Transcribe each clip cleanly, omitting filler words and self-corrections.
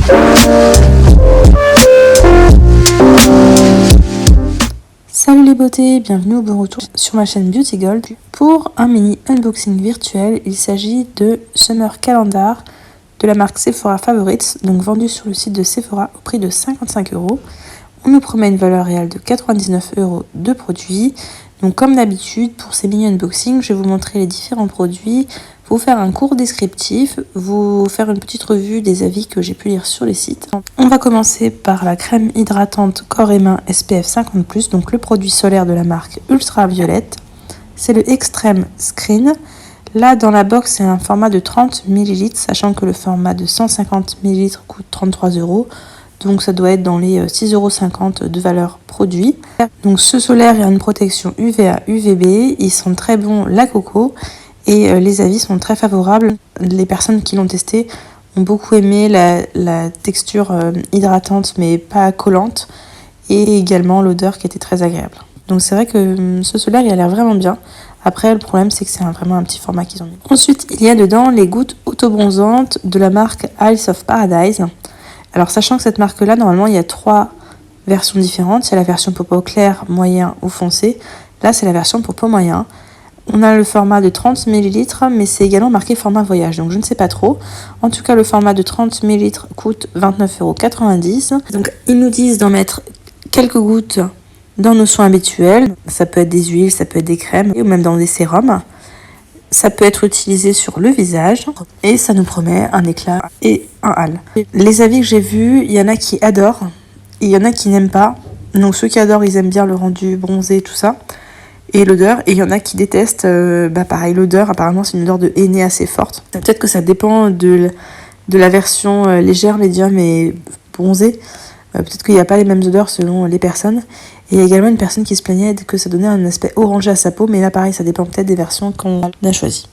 Salut les beautés, bienvenue au bon retour sur ma chaîne Beauty Gold pour un mini unboxing virtuel. Il s'agit de Summer Calendar de la marque Sephora Favorites, donc vendu sur le site de Sephora au prix de 55 €. On nous promet une valeur réelle de 99 € de produits. Donc comme d'habitude, pour ces mini unboxings, je vais vous montrer les différents produits, vous faire un court descriptif, vous faire une petite revue des avis que j'ai pu lire sur les sites. On va commencer par la crème hydratante corps et mains SPF 50+, donc le produit solaire de la marque Ultraviolette. C'est le Extreme Screen. Là, dans la box, c'est un format de 30 ml, sachant que le format de 150 ml coûte 33 €. Donc ça doit être dans les 6,50 € de valeur produit. Donc ce solaire a une protection UVA, UVB. Ils sont très bons, la coco. Et les avis sont très favorables. Les personnes qui l'ont testé ont beaucoup aimé la texture hydratante mais pas collante. Et également l'odeur qui était très agréable. Donc c'est vrai que ce solaire il a l'air vraiment bien. Après le problème c'est que c'est vraiment un petit format qu'ils ont mis. Ensuite il y a dedans les gouttes autobronzantes de la marque Isles of Paradise. Alors sachant que cette marque là normalement il y a 3 versions différentes. C'est la version pour peau claire, moyen ou foncé. Là c'est la version pour peau moyen. On a le format de 30 ml, mais c'est également marqué format voyage, donc je ne sais pas trop. En tout cas, le format de 30 ml coûte 29,90 €. Donc, ils nous disent d'en mettre quelques gouttes dans nos soins habituels. Ça peut être des huiles, ça peut être des crèmes, ou même dans des sérums. Ça peut être utilisé sur le visage, et ça nous promet un éclat et un hâle. Les avis que j'ai vus, il y en a qui adorent, et il y en a qui n'aiment pas. Donc, ceux qui adorent, ils aiment bien le rendu bronzé, tout ça. Et l'odeur, et il y en a qui détestent, pareil, l'odeur, apparemment c'est une odeur de henné assez forte. Peut-être que ça dépend de la version légère, médium et bronzée. Peut-être qu'il n'y a pas les mêmes odeurs selon les personnes. Et il y a également une personne qui se plaignait que ça donnait un aspect orangé à sa peau, mais là pareil, ça dépend peut-être des versions qu'on a choisies.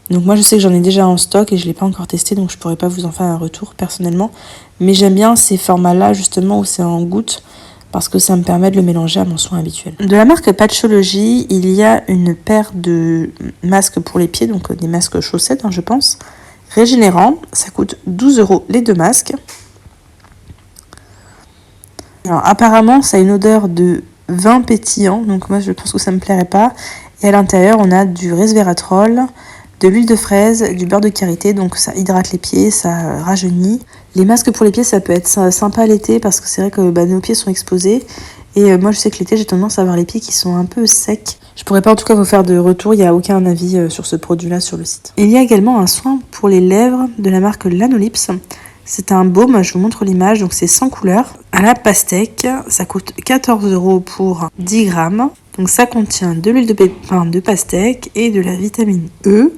Donc moi je sais que j'en ai déjà en stock et je ne l'ai pas encore testé, donc je ne pourrais pas vous en faire un retour personnellement. Mais j'aime bien ces formats-là justement où c'est en gouttes, parce que ça me permet de le mélanger à mon soin habituel. De la marque Patchology, il y a une paire de masques pour les pieds, donc des masques chaussettes, je pense, régénérants. Ça coûte 12 € les 2 masques. Alors, apparemment, ça a une odeur de vin pétillant, donc moi je pense que ça me plairait pas. Et à l'intérieur, on a du resveratrol, de l'huile de fraise, du beurre de karité, donc ça hydrate les pieds, ça rajeunit. Les masques pour les pieds, ça peut être sympa l'été parce que c'est vrai que nos pieds sont exposés. Et moi, je sais que l'été, j'ai tendance à avoir les pieds qui sont un peu secs. Je pourrais pas en tout cas vous faire de retour, il n'y a aucun avis sur ce produit-là sur le site. Il y a également un soin pour les lèvres de la marque Lanolips. C'est un baume, je vous montre l'image, donc c'est sans couleur. À la pastèque, ça coûte 14 € pour 10 grammes. Donc ça contient de l'huile de pépin de pastèque et de la vitamine E.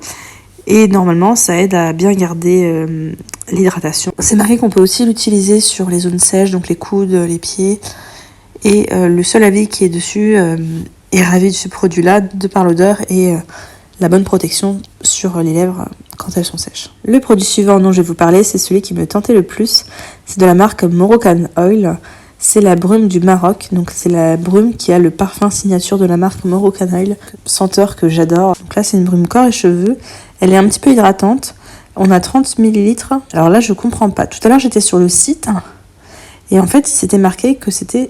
Et normalement, ça aide à bien garder l'hydratation. C'est marqué qu'on peut aussi l'utiliser sur les zones sèches, donc les coudes, les pieds. Et le seul avis qui est dessus est ravi de ce produit-là, de par l'odeur et la bonne protection sur les lèvres quand elles sont sèches. Le produit suivant dont je vais vous parler, c'est celui qui me tentait le plus. C'est de la marque Moroccan Oil. C'est la brume du Maroc, donc c'est la brume qui a le parfum signature de la marque Moroccan Oil, senteur que j'adore. Donc là c'est une brume corps et cheveux, elle est un petit peu hydratante, on a 30 ml. Alors là je comprends pas, tout à l'heure j'étais sur le site et en fait il s'était marqué que c'était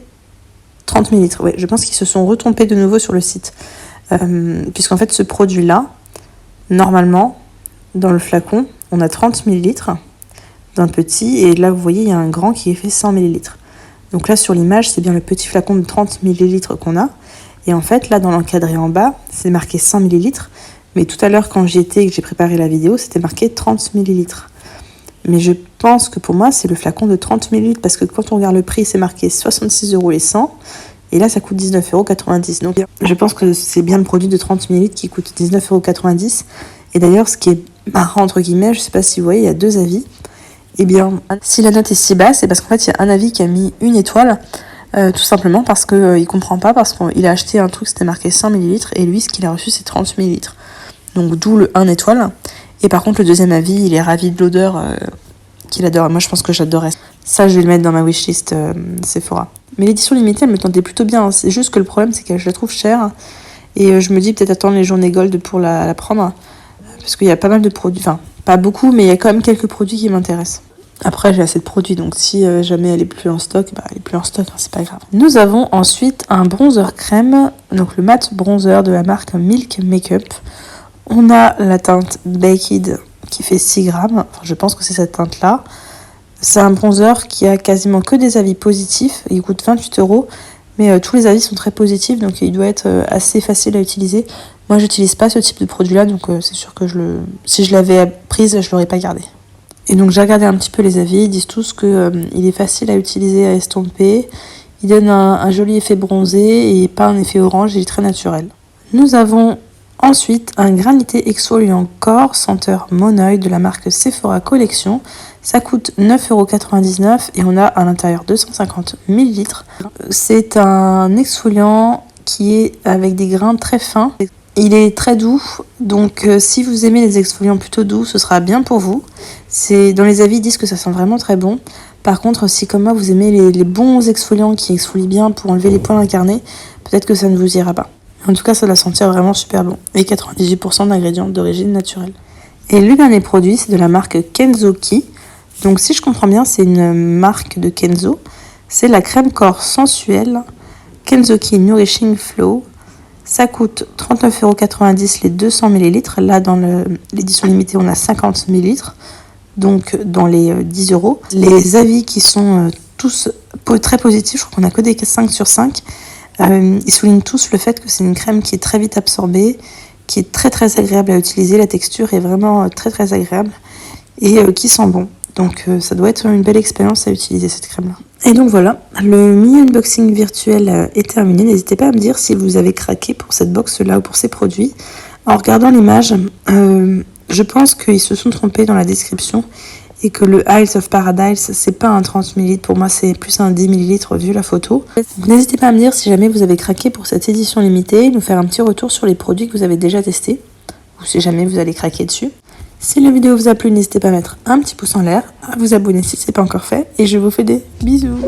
30 ml. Ouais, je pense qu'ils se sont retrompés de nouveau sur le site, puisqu'en fait ce produit là, normalement dans le flacon on a 30 ml d'un petit et là vous voyez il y a un grand qui est fait 100 ml. Donc là sur l'image c'est bien le petit flacon de 30 ml qu'on a. Et en fait là dans l'encadré en bas c'est marqué 100 ml. Mais tout à l'heure quand j'y étais et que j'ai préparé la vidéo c'était marqué 30 ml. Mais je pense que pour moi c'est le flacon de 30 ml. Parce que quand on regarde le prix c'est marqué 66 € les 100. Et là ça coûte 19,90 €. Donc je pense que c'est bien le produit de 30 ml qui coûte 19,90 €. Et d'ailleurs ce qui est marrant entre guillemets, je sais pas si vous voyez, il y a 2 avis. Eh bien, si la note est si basse, c'est parce qu'en fait, il y a un avis qui a mis 1 étoile, tout simplement parce qu'il comprend pas, parce qu'il a acheté un truc, c'était marqué 100 ml, et lui, ce qu'il a reçu, c'est 30 ml. Donc, d'où le 1 étoile. Et par contre, le deuxième avis, il est ravi de l'odeur qu'il adore. Moi, je pense que j'adorerais. Ça, je vais le mettre dans ma wishlist Sephora. Mais l'édition limitée, elle me tentait plutôt bien. C'est juste que le problème, c'est que je la trouve chère. Et je me dis peut-être attendre les journées gold pour la prendre. Parce qu'il y a pas mal de produits, enfin, pas beaucoup, mais il y a quand même quelques produits qui m'intéressent. Après, j'ai assez de produits, donc si jamais elle est plus en stock, bah, elle est plus en stock, hein, c'est pas grave. Nous avons ensuite un bronzer crème, donc le matte bronzer de la marque Milk Makeup. On a la teinte Baked qui fait 6 grammes, enfin, je pense que c'est cette teinte-là. C'est un bronzer qui a quasiment que des avis positifs, il coûte 28 €, mais tous les avis sont très positifs, donc il doit être assez facile à utiliser. Moi, j'utilise pas ce type de produit-là, donc c'est sûr que si je l'avais prise, je l'aurais pas gardé. Et donc j'ai regardé un petit peu les avis, ils disent tous qu'il est facile à utiliser, à estomper. Il donne un joli effet bronzé et pas un effet orange, il est très naturel. Nous avons ensuite un granité exfoliant corps senteur Mon Oeil de la marque Sephora Collection. Ça coûte 9,99 € et on a à l'intérieur 250 ml. C'est un exfoliant qui est avec des grains très fins. Il est très doux, donc si vous aimez les exfoliants plutôt doux, ce sera bien pour vous. Dans les avis, ils disent que ça sent vraiment très bon. Par contre, si comme moi, vous aimez les bons exfoliants qui exfolient bien pour enlever les poils incarnés, peut-être que ça ne vous ira pas. En tout cas, ça doit sentir vraiment super bon. Et 98% d'ingrédients d'origine naturelle. Et le dernier produit, c'est de la marque Kenzo-Ki. Donc si je comprends bien, c'est une marque de Kenzo. C'est la crème corps sensuelle Kenzo-Ki Nourishing Flow. Ça coûte 39,90 € les 200 ml. Là, dans l'édition limitée, on a 50 ml. Donc, dans les 10 €. Les avis qui sont tous très positifs, je crois qu'on a que des 5 sur 5. Ils soulignent tous le fait que c'est une crème qui est très vite absorbée, qui est très très agréable à utiliser. La texture est vraiment très très agréable et qui sent bon. Donc ça doit être une belle expérience à utiliser cette crème-là. Et donc voilà, le mini unboxing virtuel est terminé. N'hésitez pas à me dire si vous avez craqué pour cette box-là ou pour ces produits. En regardant l'image, je pense qu'ils se sont trompés dans la description et que le Isles of Paradise, c'est pas un 30 ml. Pour moi, c'est plus un 10 ml vu la photo. Donc n'hésitez pas à me dire si jamais vous avez craqué pour cette édition limitée, nous faire un petit retour sur les produits que vous avez déjà testés ou si jamais vous allez craquer dessus. Si la vidéo vous a plu, n'hésitez pas à mettre un petit pouce en l'air, à vous abonner si ce n'est pas encore fait, et je vous fais des bisous.